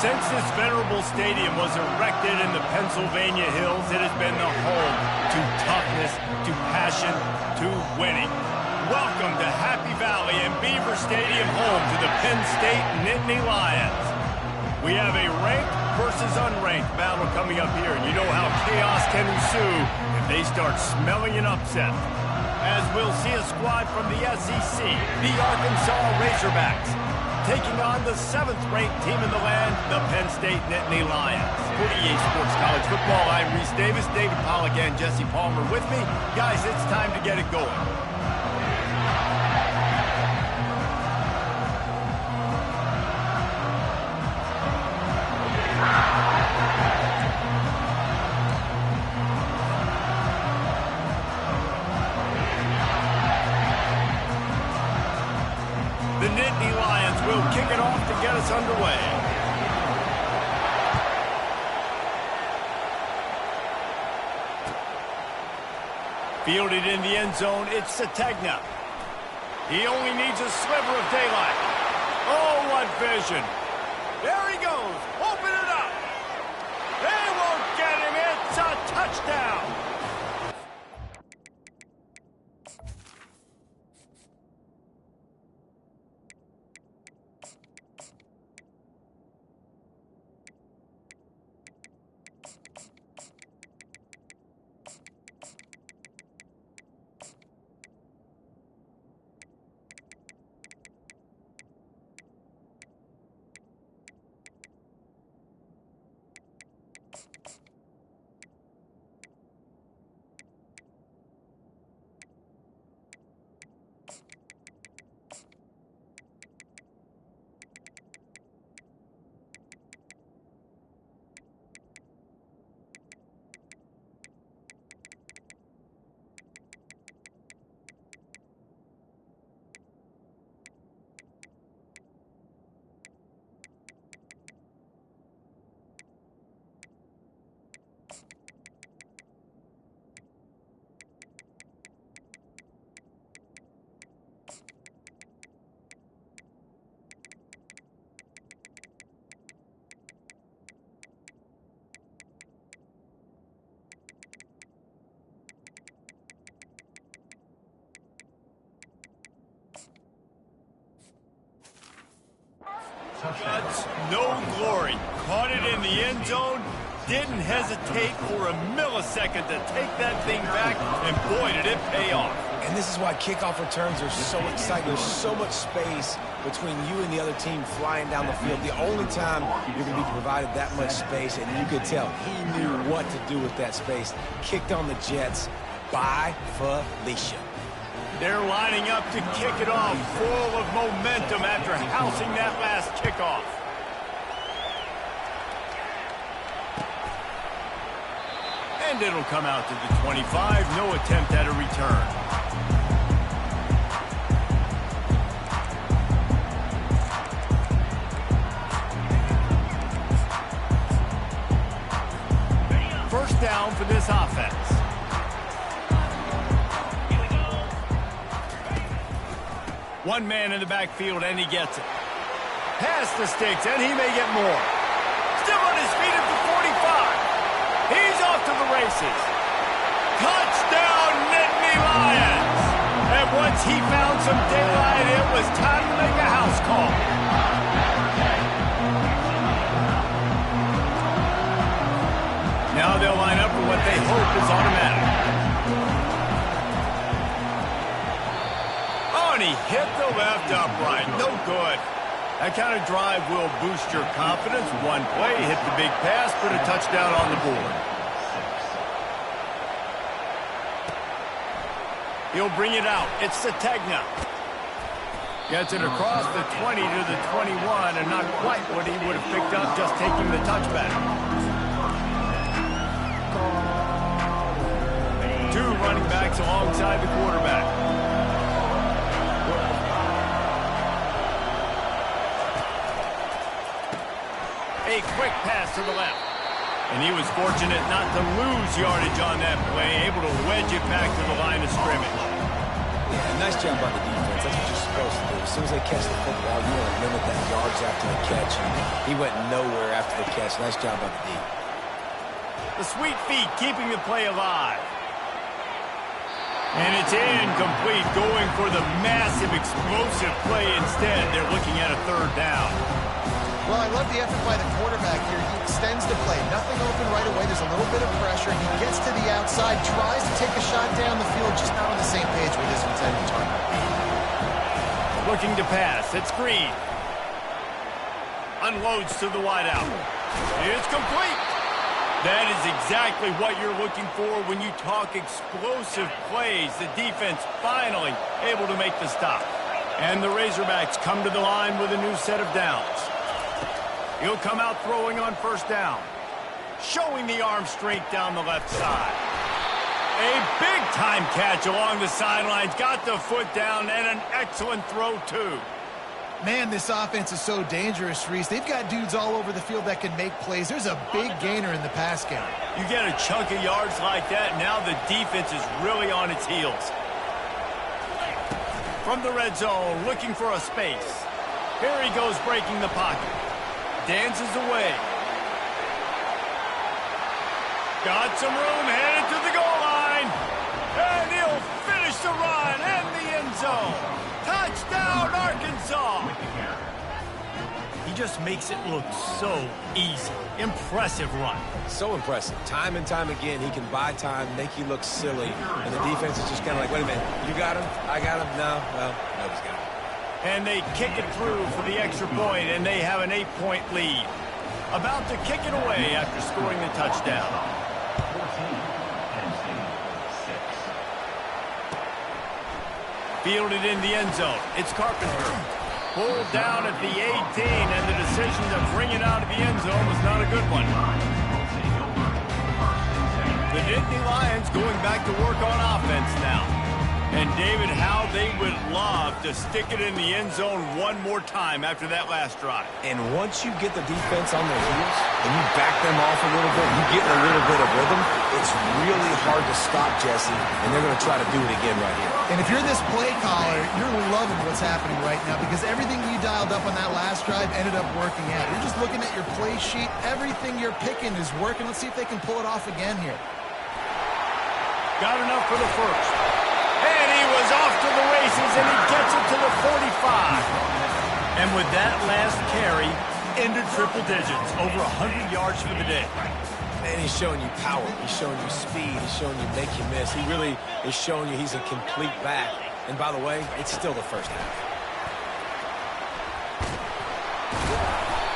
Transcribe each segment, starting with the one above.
Since this venerable stadium was erected in the Pennsylvania Hills, it has been the home to toughness, to passion, to winning. Welcome to Happy Valley and Beaver Stadium, home to the Penn State Nittany Lions. We have a ranked versus unranked battle coming up here, and you know how chaos can ensue if they start smelling an upset. As we'll see a squad from the SEC, the Arkansas Razorbacks, taking on the 7th-ranked team in the land, the Penn State Nittany Lions. For EA Sports College Football, I'm Reese Davis, David Pollack, and Jesse Palmer with me. Guys, it's time to get it going. The Nittany Lions will kick it off to get us underway. Fielded in the end zone, it's Sategna. He only needs a sliver of daylight. Oh, what vision. There he goes. Open it up. They won't get him. It's a touchdown. Guts, no glory. Caught it in the end zone. Didn't hesitate for a millisecond to take that thing back, and boy, did it pay off. And this is why kickoff returns are so exciting. There's so much space between you and the other team flying down the field. The only time you're going to be provided that much space, and you could tell he knew what to do with that space. Kicked on the Jets by Felicia. They're lining up to kick it off, full of momentum after housing that last kickoff. And it'll come out to the 25, no attempt at a return. First down for this offense. One man in the backfield, and he gets it. Past the sticks, and he may get more. Still on his feet at the 45. He's off to the races. Touchdown, Nittany Lions! And once he found some daylight, it was time to make a house call. Now they'll line up for what they hope is automatic. And he hit the left upright. No good. That kind of drive will boost your confidence. One play, hit the big pass, put a touchdown on the board. He'll bring it out. It's Sategna. Gets it across the 20 to the 21, and not quite what he would have picked up just taking the touchback. Two running backs alongside the quarterback. A quick pass to the left. And he was fortunate not to lose yardage on that play, able to wedge it back to the line of scrimmage. Yeah, nice job by the defense. That's what you're supposed to do. As soon as they catch the football, you want to limit that yards after the catch. And he went nowhere after the catch. Nice job by the D. The sweet feet keeping the play alive. And it's incomplete, going for the massive, explosive play instead. They're looking at a third down. Well, I love the effort by the quarterback here. He extends the play. Nothing open right away. There's a little bit of pressure. He gets to the outside, tries to take a shot down the field, just not on the same page with his intended target. Looking to pass. It's Green. Unloads to the wideout. It's complete. That is exactly what you're looking for when you talk explosive plays. The defense finally able to make the stop. And the Razorbacks come to the line with a new set of downs. He'll come out throwing on first down. Showing the arm strength down the left side. A big-time catch along the sidelines. Got the foot down and an excellent throw, too. Man, this offense is so dangerous, Reese. They've got dudes all over the field that can make plays. There's a big gainer in the pass game. You get a chunk of yards like that, now the defense is really on its heels. From the red zone, looking for a space. Here he goes, breaking the pocket. Dances away. Got some room, headed to the goal line. And he'll finish the run in the end zone. Touchdown, Arkansas. He just makes it look so easy. Impressive run. So impressive. Time and time again, he can buy time, make you look silly. And the defense is just kind of like, wait a minute, you got him? I got him? No, well, nobody's got him. And they kick it through for the extra point, and they have an 8-point lead. About to kick it away after scoring the touchdown. Fielded in the end zone. It's Carpenter. Pulled down at the 18, and the decision to bring it out of the end zone was not a good one. The Nittany Lions going back to work on offense now. And, David, how they would love to stick it in the end zone one more time after that last drive. And once you get the defense on their heels and you back them off a little bit, you get a little bit of rhythm, it's really hard to stop, Jesse, and they're going to try to do it again right here. And if you're this play caller, you're loving what's happening right now because everything you dialed up on that last drive ended up working out. You're just looking at your play sheet. Everything you're picking is working. Let's see if they can pull it off again here. Got enough for the first. And he was off to the races, and he gets it to the 45. And with that last carry, into triple digits, over 100 yards for the day. Man, he's showing you power. He's showing you speed. He's showing you make you miss. He really is showing you he's a complete back. And by the way, it's still the first half.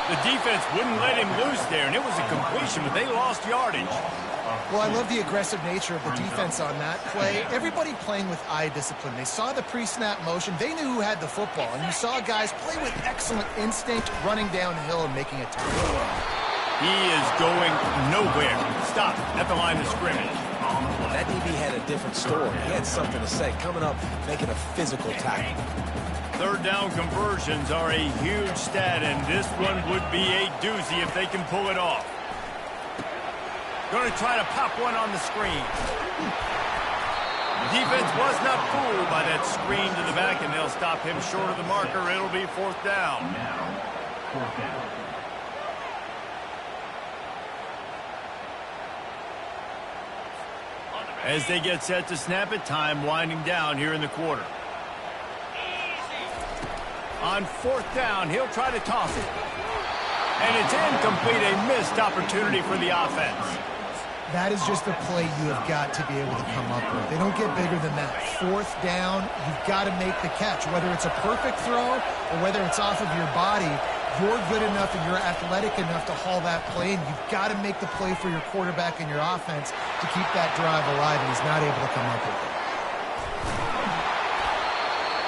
The defense wouldn't let him loose there, and it was a completion, but they lost yardage. Well, I love the aggressive nature of the defense on that play. Everybody playing with eye discipline. They saw the pre-snap motion. They knew who had the football. And you saw guys play with excellent instinct, running downhill and making a tackle. He is going nowhere. Stop at the line of scrimmage. That DB had a different story. He had something to say. Coming up, making a physical tackle. Third down conversions are a huge stat, and this one would be a doozy if they can pull it off. Going to try to pop one on the screen. Defense was not fooled by that screen to the back, and they'll stop him short of the marker. It'll be fourth down. As they get set to snap it, time winding down here in the quarter. On fourth down, he'll try to toss it. And it's incomplete, a missed opportunity for the offense. That is just a play you have got to be able to come up with. They don't get bigger than that. Fourth down, you've got to make the catch. Whether it's a perfect throw or whether it's off of your body, you're good enough and you're athletic enough to haul that play, and you've got to make the play for your quarterback and your offense to keep that drive alive, and he's not able to come up with it.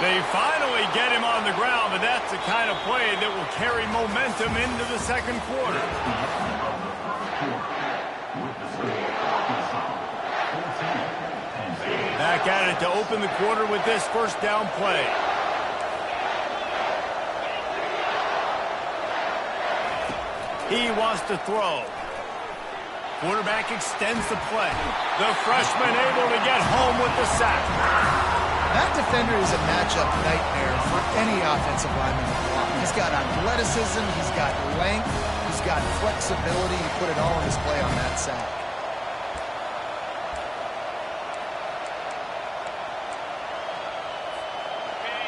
They finally get him on the ground, but that's the kind of play that will carry momentum into the second quarter. Back at it to open the quarter with this first down play. He wants to throw. Quarterback extends the play. The freshman able to get home with the sack. That defender is a matchup nightmare for any offensive lineman to block. He's got athleticism, he's got length, he's got flexibility. He put it all on display on that sack.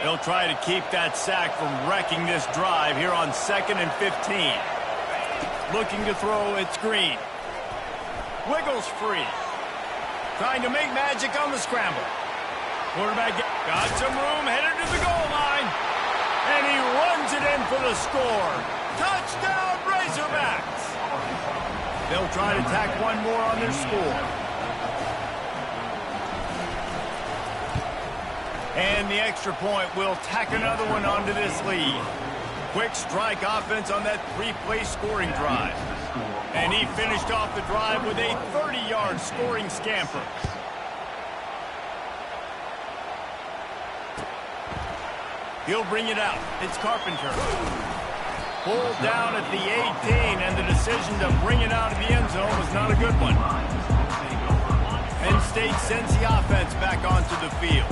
They'll try to keep that sack from wrecking this drive here on 2nd and 15. Looking to throw, it's Green. Wiggles free. Trying to make magic on the scramble. Quarterback got some room, headed to the goal line. And he runs it in for the score. Touchdown, Razorbacks! They'll try to tack one more on their score. And the extra point will tack another one onto this lead. Quick strike offense on that 3-play scoring drive. And he finished off the drive with a 30-yard scoring scamper. He'll bring it out. It's Carpenter. Pulled down at the 18, and the decision to bring it out of the end zone was not a good one. Penn State sends the offense back onto the field.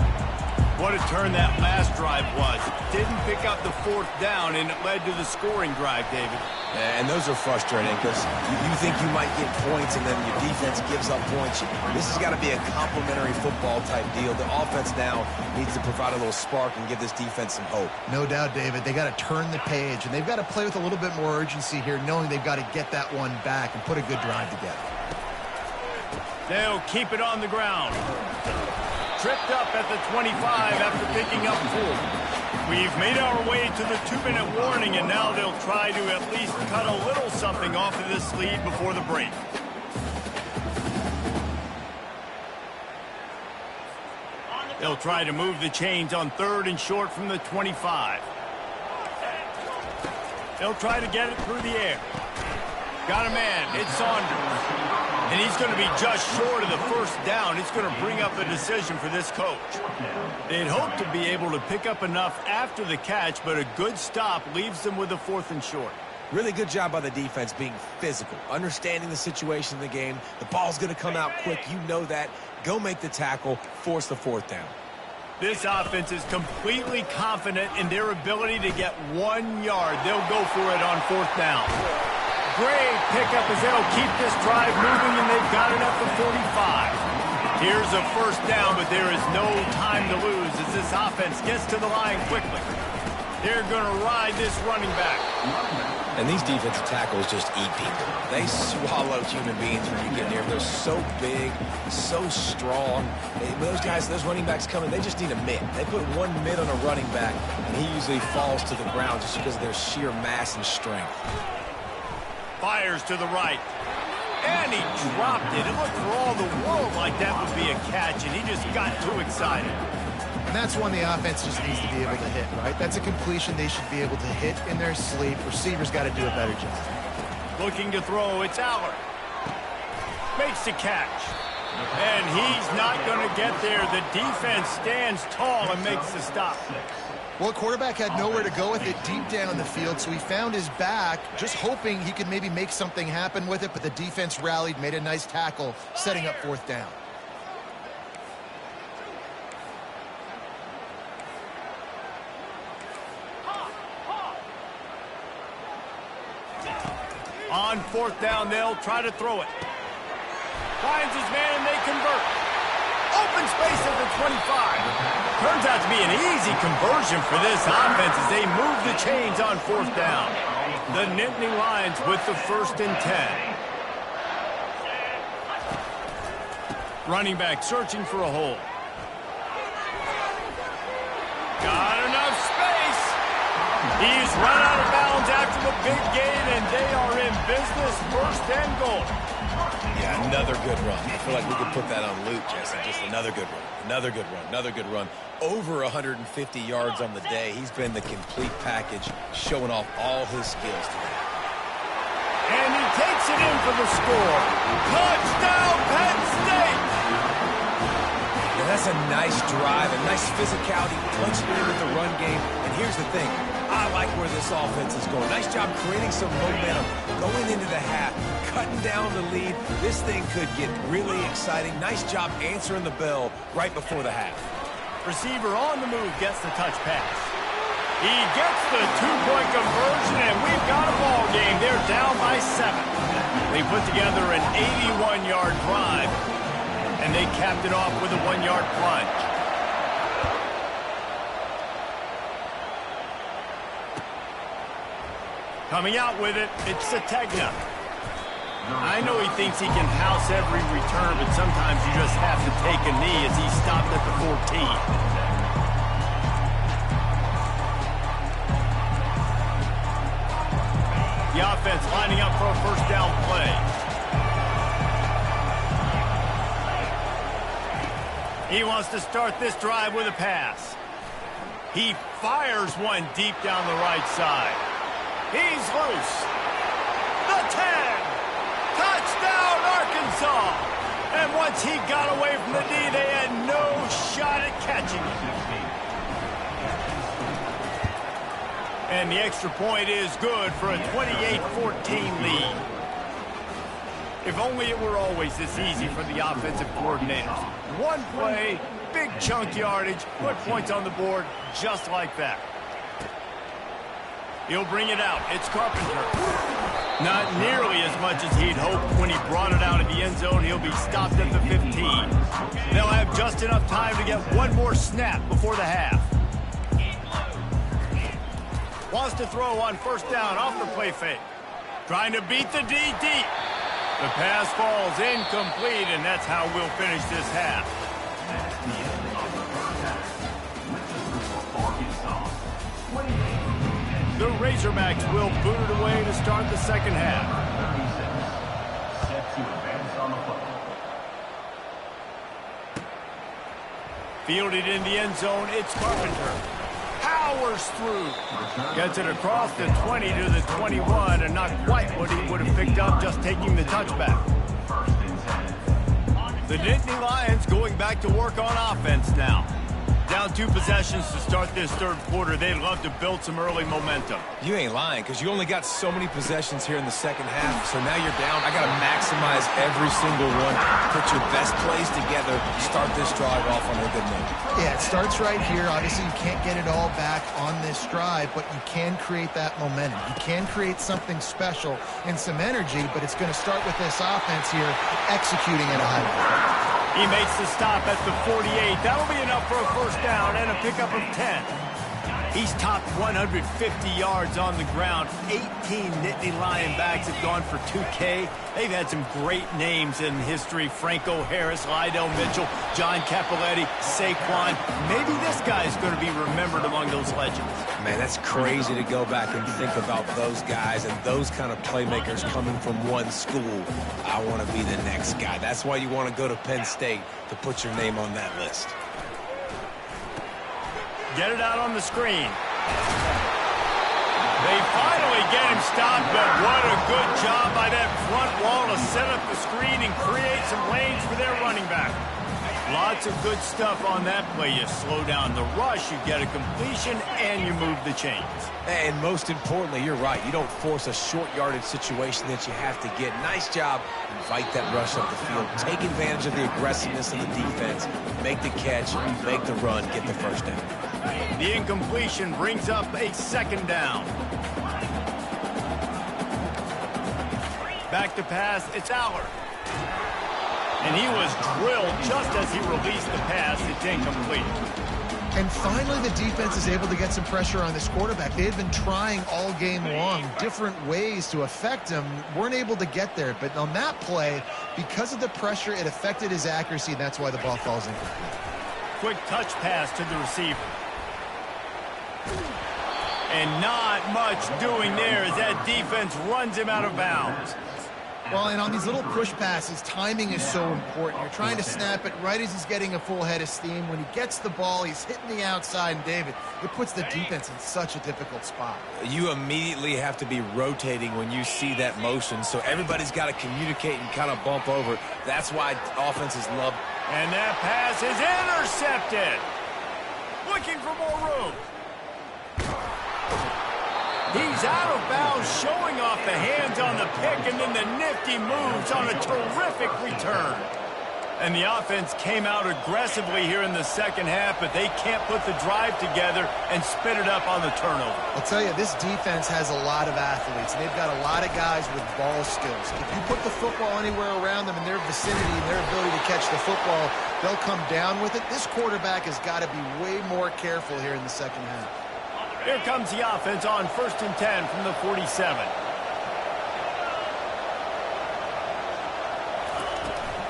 What a turn that last drive was. Didn't pick up the 4th down, and it led to the scoring drive, David. And those are frustrating because you think you might get points and then your defense gives up points. This has got to be a complementary football type deal. The offense now needs to provide a little spark and give this defense some hope. No doubt, David. They got to turn the page, and they've got to play with a little bit more urgency here, knowing they've got to get that one back and put a good drive together. They'll keep it on the ground. Tripped up at the 25 after picking up 4. We've made our way to the 2-minute warning, and now they'll try to at least cut a little something off of this lead before the break. They'll try to move the chains on 3rd and short from the 25. They'll try to get it through the air. Got a man. It's Saunders. And he's going to be just short of the 1st down. It's going to bring up a decision for this coach. They'd hoped to be able to pick up enough after the catch, but a good stop leaves them with a 4th and short. Really good job by the defense being physical, understanding the situation in the game. The ball's going to come out quick. You know that. Go make the tackle, force the 4th down. This offense is completely confident in their ability to get 1 yard. They'll go for it on 4th down. Great pickup as they'll keep this drive moving, and they've got it up to 45. Here's a 1st down, but there is no time to lose as this offense gets to the line quickly. They're going to ride this running back. And these defensive tackles just eat people. They swallow human beings when you get near them. They're so big, so strong. When those guys, those running backs come in, they just need a mitt. They put one mitt on a running back, and he usually falls to the ground just because of their sheer mass and strength. Fires to the right. And he dropped it. It looked for all the world like that would be a catch, and he just got too excited. And that's one the offense just needs to be able to hit, right? That's a completion they should be able to hit in their sleep. Receivers got to do a better job. Looking to throw, it's Allard. Makes the catch. And he's not going to get there. The defense stands tall and makes the stop. Well, quarterback had nowhere to go with it deep down the field, so he found his back, just hoping he could maybe make something happen with it, but the defense rallied, made a nice tackle, setting up 4th down. On 4th down, they'll try to throw it. Finds his man, and they convert. Open space at the 25. Turns out to be an easy conversion for this offense as they move the chains on 4th down. The Nittany Lions with the 1st and 10. Running back searching for a hole. Got enough space. He's run out of bounds after the big gain, and they are in business, 1st and goal. Yeah, another good run. I feel like we could put that on loop, Jesse. Just another good run. Another good run. Another good run. Over 150 yards on the day. He's been the complete package, showing off all his skills today. And he takes it in for the score. Touchdown, Penn State! Now that's a nice drive, a nice physicality, punching in with the run game. And here's the thing. I like where this offense is going. Nice job creating some momentum, going into the half, cutting down the lead. This thing could get really exciting. Nice job answering the bell right before the half. Receiver on the move gets the touch pass. He gets the two-point conversion, and we've got a ball game. They're down by 7. They put together an 81-yard drive, and they capped it off with a 1-yard plunge. Coming out with it, it's Sategna. I know he thinks he can house every return, but sometimes you just have to take a knee as he stopped at the 14. The offense lining up for a first down play. He wants to start this drive with a pass. He fires one deep down the right side. He's loose. The 10. Touchdown, Arkansas. And once he got away from the D, they had no shot at catching him. And the extra point is good for a 28-14 lead. If only it were always this easy for the offensive coordinators. One play, big chunk yardage, put points on the board just like that. He'll bring it out. It's Carpenter. Not nearly as much as he'd hoped when he brought it out of the end zone. He'll be stopped at the 15. They'll have just enough time to get one more snap before the half. Wants to throw on first down off the play fake. Trying to beat the D deep. The pass falls incomplete, and that's how we'll finish this half. The Razorbacks will boot it away to start the second half. Fielded in the end zone, it's Carpenter. Powers through. Gets it across the 20 to the 21, and not quite what he would have picked up just taking the touchback. The Nittany Lions going back to work on offense now. Down 2 possessions to start this third quarter. They'd love to build some early momentum. You ain't lying, because you only got so many possessions here in the second half, so now you're down. I got to maximize every single one. Put your best plays together. Start this drive off on a good note. Yeah, it starts right here. Obviously, you can't get it all back on this drive, but you can create that momentum. You can create something special and some energy, but it's going to start with this offense here executing at a high level. He makes the stop at the 48. That'll be enough for a first down and a pickup of 10. He's topped 150 yards on the ground. 18 Nittany Lion backs have gone for 2K. They've had some great names in history. Franco Harris, Lydell Mitchell, John Cappelletti, Saquon. Maybe this guy's going to be remembered among those legends. Man, that's crazy to go back and think about those guys and those kind of playmakers coming from one school. I want to be the next guy. That's why you want to go to Penn State, to put your name on that list. Get it out on the screen. They finally get him stopped, but what a good job by that front wall to set up the screen and create some lanes for their running back. Lots of good stuff on that play. You slow down the rush, you get a completion, and you move the chains. And most importantly, you're right. You don't force a short yardage situation that you have to get. Nice job. Invite that rush up the field. Take advantage of the aggressiveness of the defense. Make the catch, make the run, get the first down. The incompletion brings up a second down. Back to pass, it's Allard. And he was drilled just as he released the pass. It's incomplete. And finally, the defense is able to get some pressure on this quarterback. They had been trying all game long different ways to affect him. Weren't able to get there. But on that play, because of the pressure, it affected his accuracy, and that's why the ball falls incomplete. Quick touch pass to the receiver. And not much doing there as that defense runs him out of bounds. Well, and on these little push passes, timing is so important. You're trying to snap it right as he's getting a full head of steam. When he gets the ball, he's hitting the outside, and David, it puts the defense in such a difficult spot. You immediately have to be rotating when you see that motion, so everybody's got to communicate and kind of bump over. That's why offenses love. And that pass is intercepted. Looking for more room. He's out of bounds, showing off the hands on the pick, and then the nifty moves on a terrific return. And the offense came out aggressively here in the second half, but they can't put the drive together and spit it up on the turnover. I'll tell you, this defense has a lot of athletes. They've got a lot of guys with ball skills. If you put the football anywhere around them in their vicinity and their ability to catch the football, they'll come down with it. This quarterback has got to be way more careful here in the second half. Here comes the offense on 1st and 10 from the 47.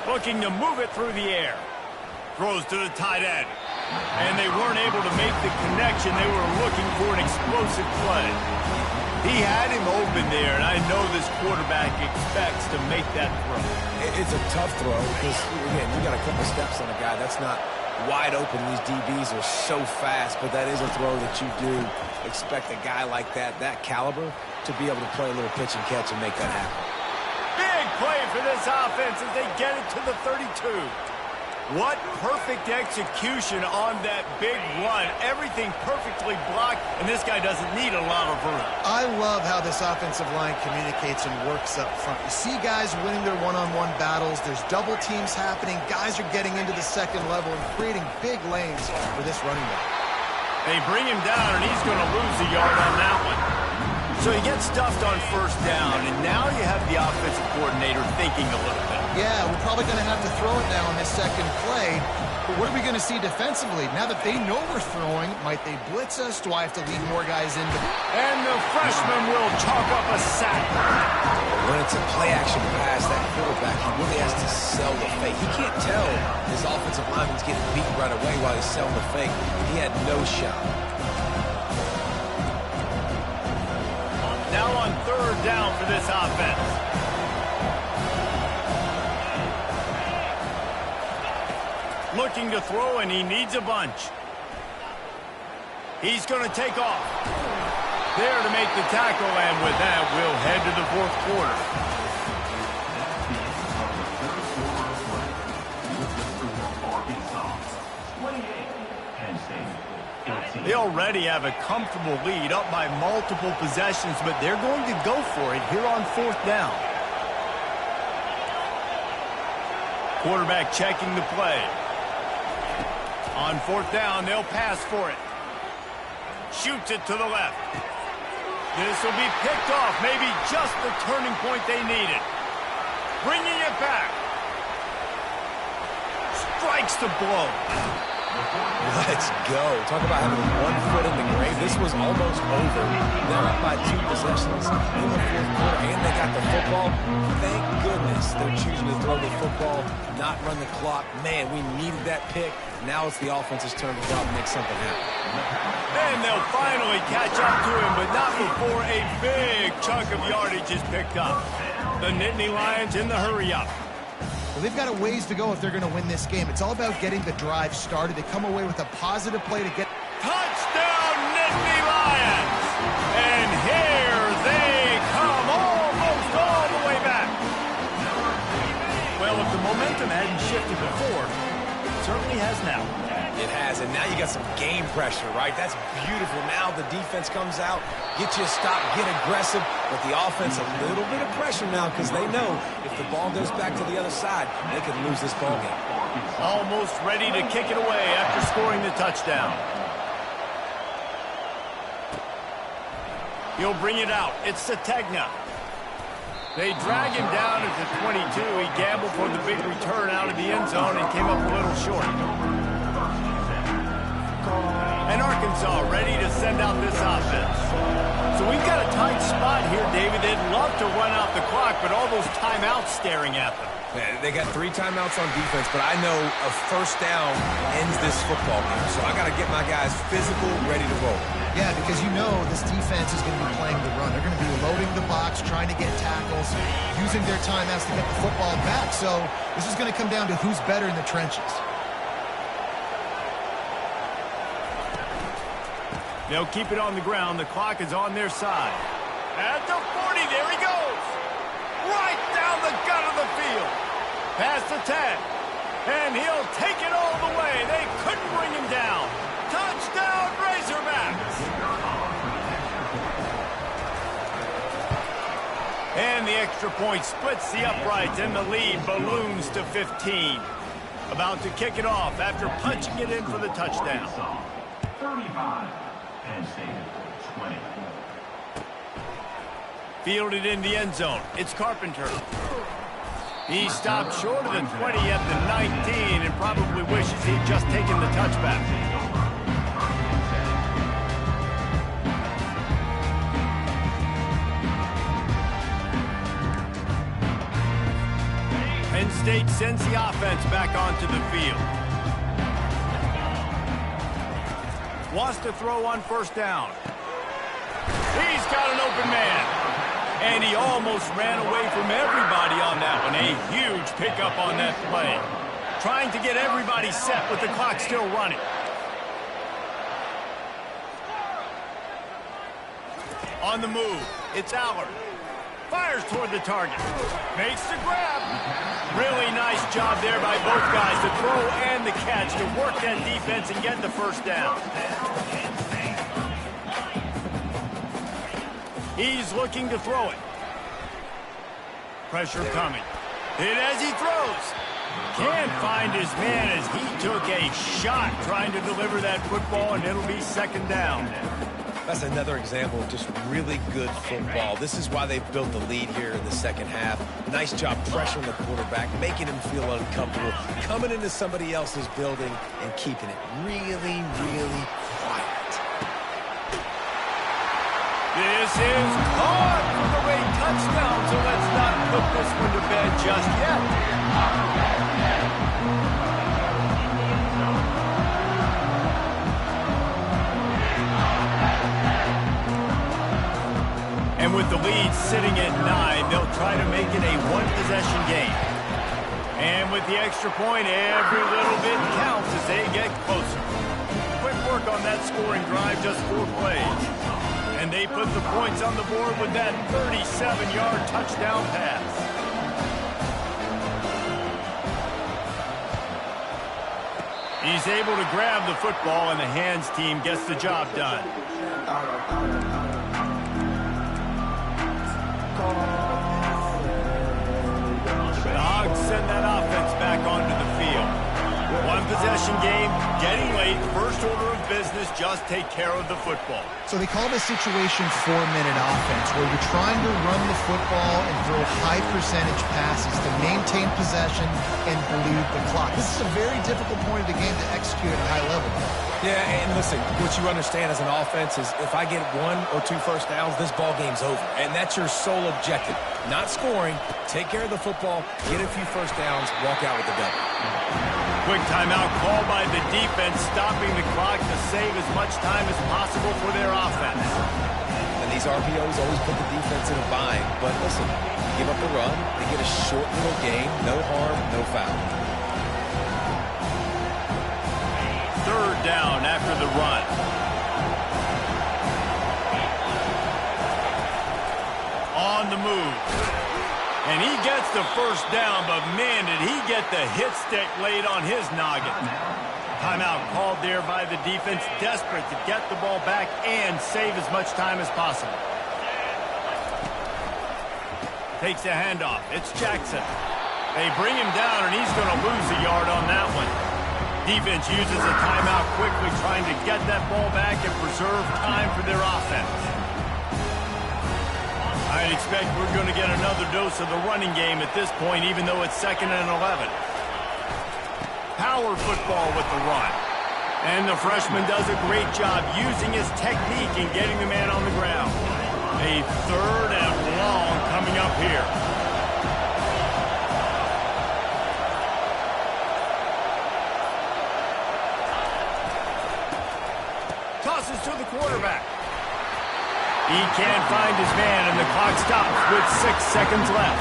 Looking to move it through the air. Throws to the tight end. And they weren't able to make the connection. They were looking for an explosive play. He had him open there, and I know this quarterback expects to make that throw. It's a tough throw because, again, you got a couple steps on a guy. That's not wide open. These DBs are so fast, but that is a throw that you do expect a guy like that caliber, to be able to play a little pitch and catch and make that happen. Big play for this offense as they get it to the 32. What perfect execution on that big run. Everything perfectly blocked, and this guy doesn't need a lot of room. I love how this offensive line communicates and works up front. You see guys winning their one-on-one battles. There's double teams happening. Guys are getting into the second level and creating big lanes for this running back. They bring him down, and he's going to lose a yard on that one. So he gets stuffed on 1st down, and now you have the offensive coordinator thinking a little bit. Yeah, we're probably going to have to throw it now on this second play. But what are we going to see defensively? Now that they know we're throwing, might they blitz us? Do I have to lead more guys in? And the freshman will chalk up a sack. When it's a play-action pass, that quarterback, he really has to sell the fake. He can't tell his offensive lineman's getting beat right away while he's selling the fake. He had no shot. Now on 3rd down for this offense. Looking to throw, and he needs a bunch. He's going to take off. There to make the tackle, and with that, we'll head to the 4th quarter. They already have a comfortable lead, up by multiple possessions, but they're going to go for it here on 4th down. Quarterback checking the play. On 4th down, they'll pass for it. Shoots it to the left. This will be picked off, maybe just the turning point they needed. Bringing it back. Strikes the blow. Let's go. Talk about having 1 foot in the grave. This was almost over. They're up by 2 possessions in the 4th quarter, and they got the football. Thank goodness they're choosing to throw the football, not run the clock. Man, we needed that pick. Now it's the offense's turn to go out and make something happen. And they'll finally catch up to him, but not before a big chunk of yardage is picked up. The Nittany Lions in the hurry-up. Well, they've got a ways to go if they're going to win this game. It's all about getting the drive started. They come away with a positive play to get... Touchdown, Nittany Lions! And here they come, almost all the way back. Well, if the momentum hadn't shifted before, it certainly has now. It has, and now you got some game pressure, right? That's beautiful. Now the defense comes out, get you a stop, get aggressive, but the offense a little bit of pressure now because they know if the ball goes back to the other side, they could lose this ball game. Almost ready to kick it away after scoring the touchdown. He'll bring it out. It's Sategna. They drag him down at the 22. He gambled for the big return out of the end zone and came up a little short. And Arkansas ready to send out this offense. So we've got a tight spot here, David. They'd love to run out the clock, but all those timeouts staring at them. Man, they got 3 timeouts on defense, but I know a 1st down ends this football game. So I got to get my guys physical, ready to roll. Yeah, because you know this defense is going to be playing the run. They're going to be loading the box, trying to get tackles, using their timeouts to get the football back. So this is going to come down to who's better in the trenches. They'll keep it on the ground. The clock is on their side. At the 40, there he goes. Right down the gut of the field. Past the 10. And he'll take it all the way. They couldn't bring him down. Touchdown, Razorbacks. And the extra point splits the uprights, and the lead balloons to 15. About to kick it off after punching it in for the touchdown. 35, Penn State 20. Fielded in the end zone. It's Carpenter. He stopped short of the 20 at the 19 and probably wishes he'd just taken the touchback. Penn State sends the offense back onto the field. Wants to throw on first down. He's got an open man. And he almost ran away from everybody on that one. A huge pickup on that play. Trying to get everybody set with the clock still running. On the move, it's Allard. Fires toward the target. Makes the grab. Really nice job there by both guys, the throw and the catch, to work that defense and get the first down. He's looking to throw it. Pressure coming. Hit as he throws. Can't find his man as he took a shot trying to deliver that football, and it'll be second down. That's another example of just really good football. This is why they've built the lead here in the second half. Nice job pressuring the quarterback, making him feel uncomfortable, coming into somebody else's building and keeping it really, really quiet. This is caught for the late touchdown, so let's not put this one to bed just yet. And with the lead sitting at 9, they'll try to make it a one-possession game. And with the extra point, every little bit counts as they get closer. Quick work on that scoring drive, just 4 plays. And they put the points on the board with that 37-yard touchdown pass. He's able to grab the football, and the hands team gets the job done. The Hogs send that offense back onto the field. One-possession game, getting late, first order of business, just take care of the football. So they call this situation 4-minute offense, where you're trying to run the football and throw high percentage passes to maintain possession and bleed the clock. This is a very difficult point of the game to execute at a high level. Yeah, and listen, what you understand as an offense is if I get 1 or 2 first downs, this ball game's over. And that's your sole objective. Not scoring, take care of the football, get a few first downs, walk out with the W. Quick timeout called by the defense, stopping the clock to save as much time as possible for their offense. And these RPOs always put the defense in a bind. But listen, give up the run, they get a short little game, no harm, no foul. Third down after the run. On the move. And he gets the first down, but man, did he get the hit stick laid on his noggin. Timeout called there by the defense, desperate to get the ball back and save as much time as possible. Takes a handoff. It's Jackson. They bring him down, and he's going to lose a yard on that one. Defense uses a timeout quickly, trying to get that ball back and preserve time for their offense. I'd expect we're going to get another dose of the running game at this point, even though it's 2nd and 11. Power football with the run. And the freshman does a great job using his technique and getting the man on the ground. A 3rd and long coming up here. Tosses to the quarterback. He can't find his man, and the clock stops with 6 seconds left.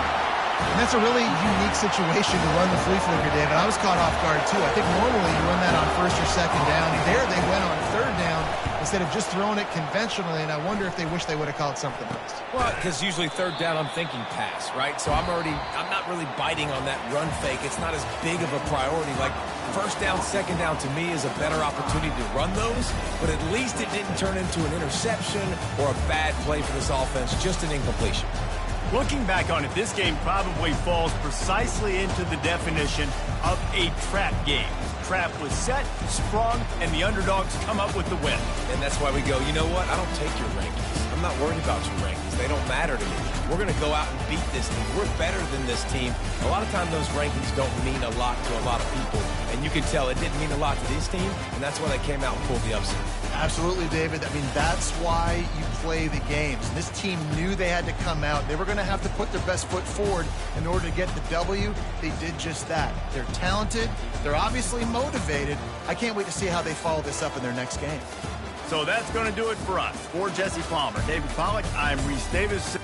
And that's a really unique situation to run the flea flicker, David. I was caught off guard, too. I think normally you run that on 1st or 2nd down. There they went on 3rd down instead of just throwing it conventionally, and I wonder if they wish they would have called something else. Well, because usually 3rd down I'm thinking pass, right? So I'm not really biting on that run fake. It's not as big of a priority. Like 1st down, 2nd down to me is a better opportunity to run those, but at least it didn't turn into an interception or a bad play for this offense, just an incompletion. Looking back on it, this game probably falls precisely into the definition of a trap game. Trap was set, sprung, and the underdogs come up with the win. And that's why we go, you know what? I don't take your rankings. I'm not worried about your rankings. They don't matter to me. We're going to go out and beat this team. We're better than this team. A lot of times those rankings don't mean a lot to a lot of people. And you can tell it didn't mean a lot to this team, and that's why they came out and pulled the upset. Absolutely, David. I mean, that's why you play the games. This team knew they had to come out. They were going to have to put their best foot forward in order to get the W. They did just that. They're talented. They're obviously motivated. I can't wait to see how they follow this up in their next game. So that's going to do it for us. For Jesse Palmer, David Pollack, I'm Reese Davis.